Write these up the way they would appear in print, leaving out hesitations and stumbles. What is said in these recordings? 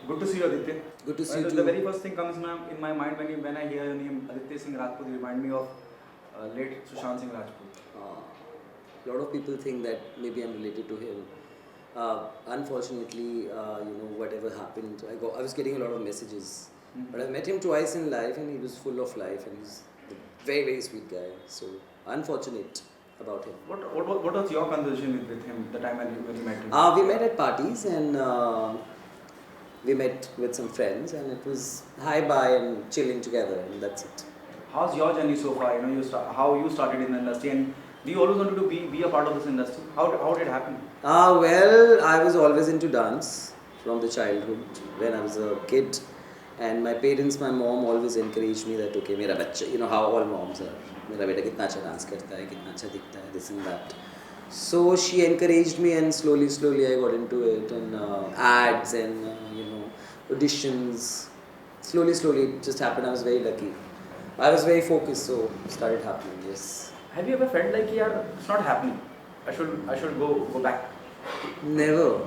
Good to see you, Aditya. Good to see you The too. very first thing comes in my mind when I hear your name, Aditya Singh Rajput. You remind me of late Sushant Singh Rajput. A lot of people think that maybe I'm related to him. Unfortunately, whatever happened, I was getting a lot of messages. But I met him twice in life, and he was full of life, and he's a very, very sweet guy. So unfortunate about him. What was your conversation with him the time when you met him? We met at parties, and we met with some friends, and it was hi bye and chilling together, and that's it. How's your journey so far? How you started in the industry, and do you always wanted to be a part of this industry? How did it happen? Well, I was always into dance from the childhood when I was a kid, and my parents, my mom always encouraged me that okay, मेरा बच्चा, you know how all moms are, मेरा बेटा कितना अच्छा dance करता है, कितना अच्छा दिखता है, this and that. So she encouraged me, and slowly I got into it, and ads and auditions. Slowly it just happened. I was very lucky. I was very focused, so it started happening. Yes. Have you ever felt like yaar, it's not happening? I should go back. Never.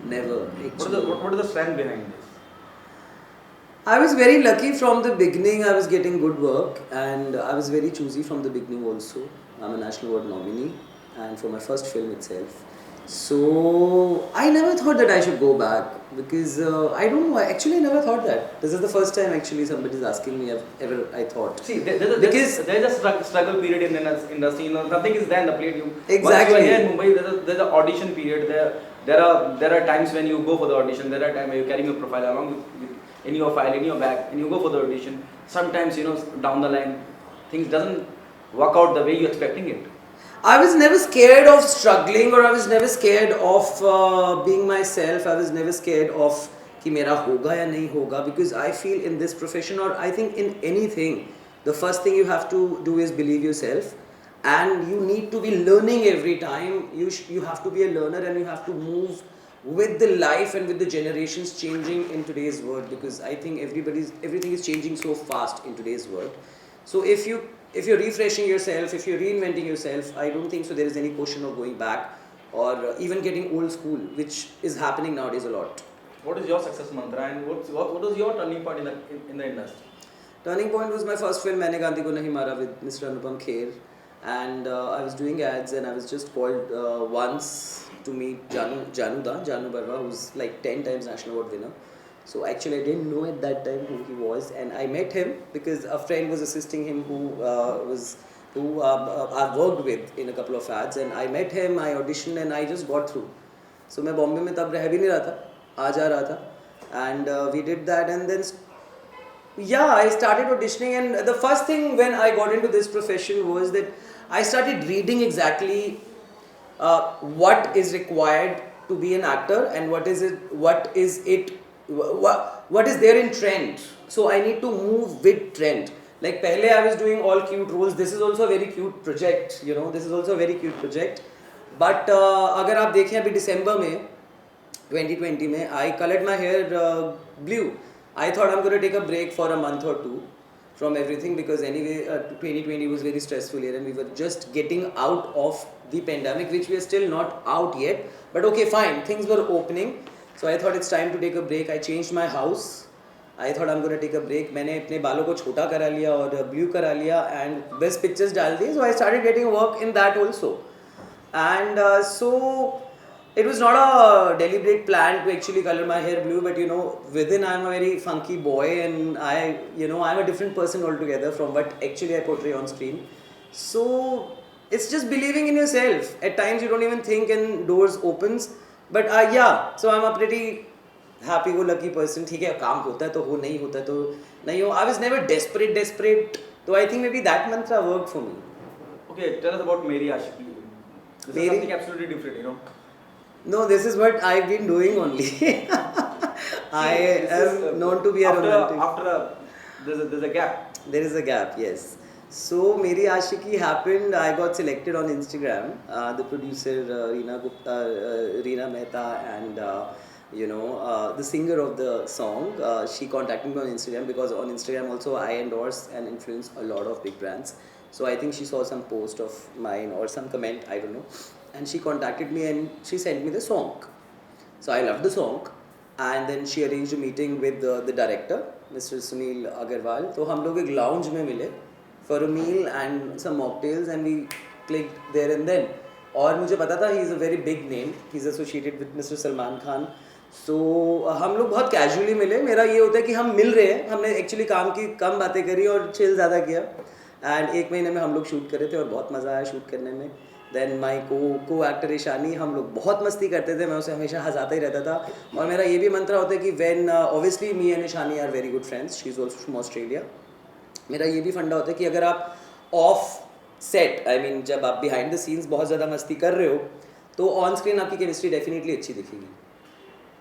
Actually. What is the strength behind this? I was very lucky from the beginning. I was getting good work, and I was very choosy from the beginning also. I'm a National Award nominee, and for my first film itself. So I never thought that I should go back because I don't know. Actually, I never thought that. This is the first time actually somebody is asking me ever I thought. See, there's a struggle period in the industry. Nothing is there in the plate. Exactly. Once you are here in Mumbai, there's an audition period. There are times when you go for the audition. There are times when you're carrying your profile along with in your file, in your bag, and you go for the audition. Sometimes, down the line, things doesn't work out the way you're expecting it. I was never scared of struggling, or I was never scared of being myself. I was never scared of कि मेरा होगा या नहीं होगा, because I feel in this profession, or I think in anything, the first thing you have to do is believe yourself, and you need to be learning every time. You have to be a learner, and you have to move with the life and with the generations changing in today's world, because I think everything is changing so fast in today's world. So if you're refreshing yourself, if you're reinventing yourself, I don't think so there is any question of going back or even getting old school, which is happening nowadays a lot. What is your success mantra, and what was your turning point in the industry? Turning point was my first film, Maine Gandhi Ko Nahi Mara, with Mr. Anupam Kher, and I was doing ads, and I was just called once to meet Janu Barwa, who's like 10 times National Award winner. So actually I didn't know at that time who he was, and I met him because a friend was assisting him who I worked with in a couple of ads, and I met him, I auditioned, and I just got through. So मैं बॉम्बे में तब रह भी नहीं रहा था, आ जा रहा था, and we did that, and then I started auditioning, and the first thing when I got into this profession was that I started reading exactly what is required to be an actor, and what is there in trend. So I need to move with trend. Like pehle I was doing all cute roles. This is also a very cute project, this is also a very cute project. But अगर आप देखें अभी December में 2020 में I colored my hair blue. I thought I'm going to take a break for a month or two from everything, because anyway 2020 was very stressful year, and we were just getting out of the pandemic, which we are still not out yet. But okay, fine, things were opening. So I thought it's time to take a break. I changed my house. I thought I'm going to take a break. मैंने अपने बालों को छोटा करा लिया और blue करा लिया, and best pictures डाल दिए. So I started getting work in that also. And so it was not a deliberate plan to actually color my hair blue, but within I'm a very funky boy, and I'm a different person altogether from what actually I portray on screen. So it's just believing in yourself. At times you don't even think, and doors opens. But so I'm a pretty happy-go-lucky person. ठीक है, काम होता है तो हो, नहीं होता तो नहीं हो. I was never desperate. So I think maybe that mantra worked for me. Okay, tell us about Meri Aashiqui. This is something absolutely different, No, this is what I've been doing only. I am known to be a romantic. There's a gap. There is a gap, yes. So Meri Aashiqui happened. I got selected on Instagram. The producer Reena Mehta, and the singer of the song, she contacted me on Instagram, because on Instagram also I endorse and influence a lot of big brands. So I think she saw some post of mine or some comment, I don't know, and she contacted me and she sent me the song. So I loved the song, and then she arrange a meeting with the director mister Sunil Agarwal. तो हम लोग एक lounge में मिले for a meal and some mocktails and we clicked there and then. और मुझे पता था he is a very big name, he is associated with mister Salman Khan. So हम लोग बहुत कैजुअली मिले. मेरा ये होता है कि हम मिल रहे हैं, हमने एक्चुअली काम की कम बातें करी और चिल ज़्यादा किया. एंड 1 महीने में हम लोग शूट कर रहे थे और बहुत मज़ा आया शूट करने में. देन माई को एक्टर ईशानी, हम लोग बहुत मस्ती करते थे, मैं उसे हमेशा हंसाता ही रहता था. और मेरा ये भी मंत्र होता है कि when obviously me and Ishani are very good friends, she is also from Australia. मेरा ये भी फंडा होता है कि अगर आप ऑफ सेट आई मीन जब आप बिहाइंड द सीन्स बहुत ज़्यादा मस्ती कर रहे हो तो ऑन स्क्रीन आपकी केमिस्ट्री डेफिनेटली अच्छी दिखेगी.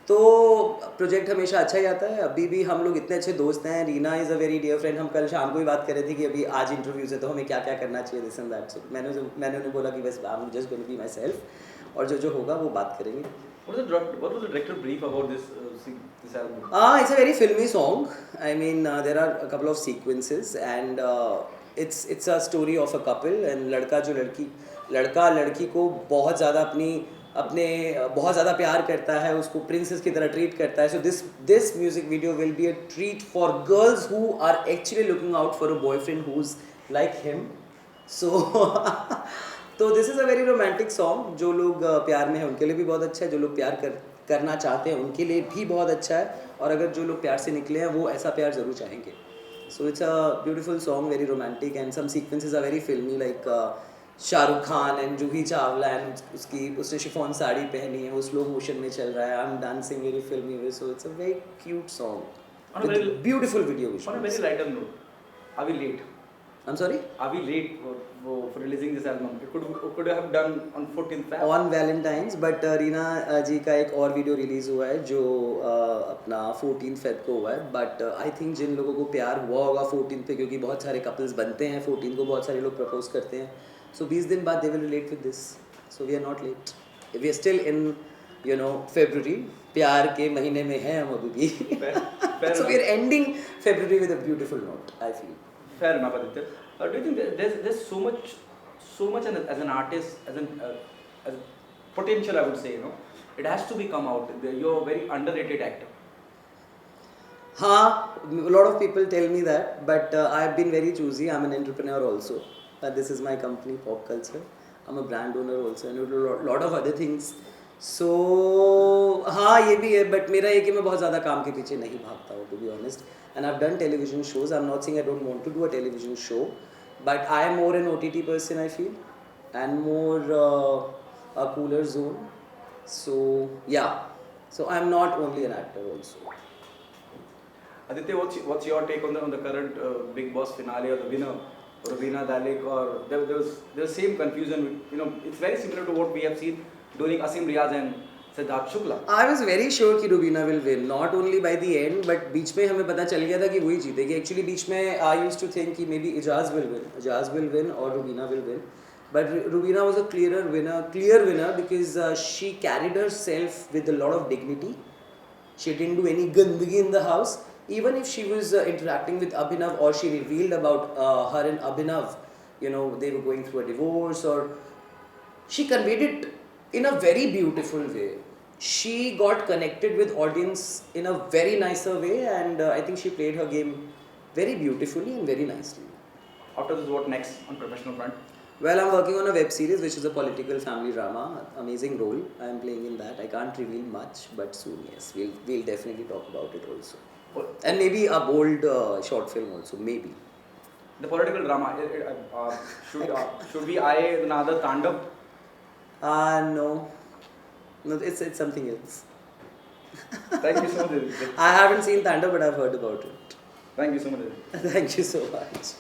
तो प्रोजेक्ट हमेशा अच्छा ही आता है. अभी भी हम लोग इतने अच्छे दोस्त हैं. Reena is a very dear friend. हम कल शाम को ही बात कर रहे थे कि अभी आज इंटरव्यूज़ है तो हमें क्या क्या करना चाहिए दिस एंड दैट. सो मैंने उन्हें बोला कि बस I am just going to be myself और जो होगा वो बात करेंगे. What was the director brief about this album? It's a very filmy song. I mean, there are a couple of sequences, and it's a story of a couple. And लड़का लड़की को बहुत ज़्यादा बहुत ज़्यादा प्यार करता है, उसको प्रिंसेस की तरह ट्रीट करता है. So this music video will be a treat for girls who are actually looking out for a boyfriend who's like him. So तो this is a very romantic song. जो लोग प्यार में हैं उनके लिए भी बहुत अच्छा है, जो लोग प्यार करना चाहते हैं उनके लिए भी बहुत अच्छा है, और अगर जो लोग प्यार से निकले हैं वो ऐसा प्यार ज़रूर चाहेंगे. So it's a beautiful song, very romantic, and some sequences are very filmy like Shahrukh Khan and Juhi Chawla and उसने शिफॉन साड़ी पहनी है, वो स्लो मोशन में चल रहा है, I am dancing very filmy way. So it's a very cute song with beautiful video. On a very lighter note, are we late? I'm sorry? Are we late for releasing this album? Could have done on 14th Feb. On Valentine's, but Reena ji का एक और video release हुआ है जो अपना 14 Feb को हुआ है. बट आई थिंक जिन लोगों को प्यार हुआ होगा 14 पे, क्योंकि बहुत सारे कपल्स बनते हैं 14 को, बहुत सारे लोग प्रपोज करते हैं, सो 20 दिन बाद they will relate with this. So we are not late, we are still in February. प्यार के महीने में हैं हम अभी भी. So we are ending February with a beautiful note, I feel. Fair enough, Aditya. Do you think there's so much as an artist, as potential, I would say, it has to be come out. You're a very underrated actor. हाँ, a lot of people tell me that, but I've been very choosy. I'm an entrepreneur also. This is my company, Pop Culture. I'm a brand owner also, and a lot of other things. So हाँ, ये भी है, but मेरा ये कि मैं बहुत ज़्यादा काम के पीछे नहीं भागता हूँ, to be honest. And I've done television shows. I'm not saying I don't want to do a television show, but I am more an OTT person, I feel, and more a cooler zone. So yeah, so I'm not only an actor also. Aditya, what's your take on the current Big Boss finale, or the winner, Ravina Dalek, or there's same confusion. It's very similar to what we have seen during Asim Riaz and Siddharth Shukla. I was very sure कि Rubina will win, not only by the end, but बीच में हमें पता चल गया था कि वही जीतेगी. Actually बीच में I used to think कि maybe Ijaz will win or Rubina will win, but Rubina was a clear winner because she carried herself with a lot of dignity. She didn't do any gandagi in the house. Even if she was interacting with Abhinav, or she revealed about her and Abhinav, they were going through a divorce, or she conveyed it in a very beautiful way. She got connected with audience in a very nicer way, and I think she played her game very beautifully and very nicely. After this, what next on professional front? Well, I'm working on a web series which is a political family drama. Amazing role I am playing in that. I can't reveal much, but soon, yes, we'll definitely talk about it also. And maybe a bold short film also, maybe. The political drama, should we eye another Tandav? No, it's something else. Thank you so much. I haven't seen Thunder, but I've heard about it. Thank you so much. Thank you so much.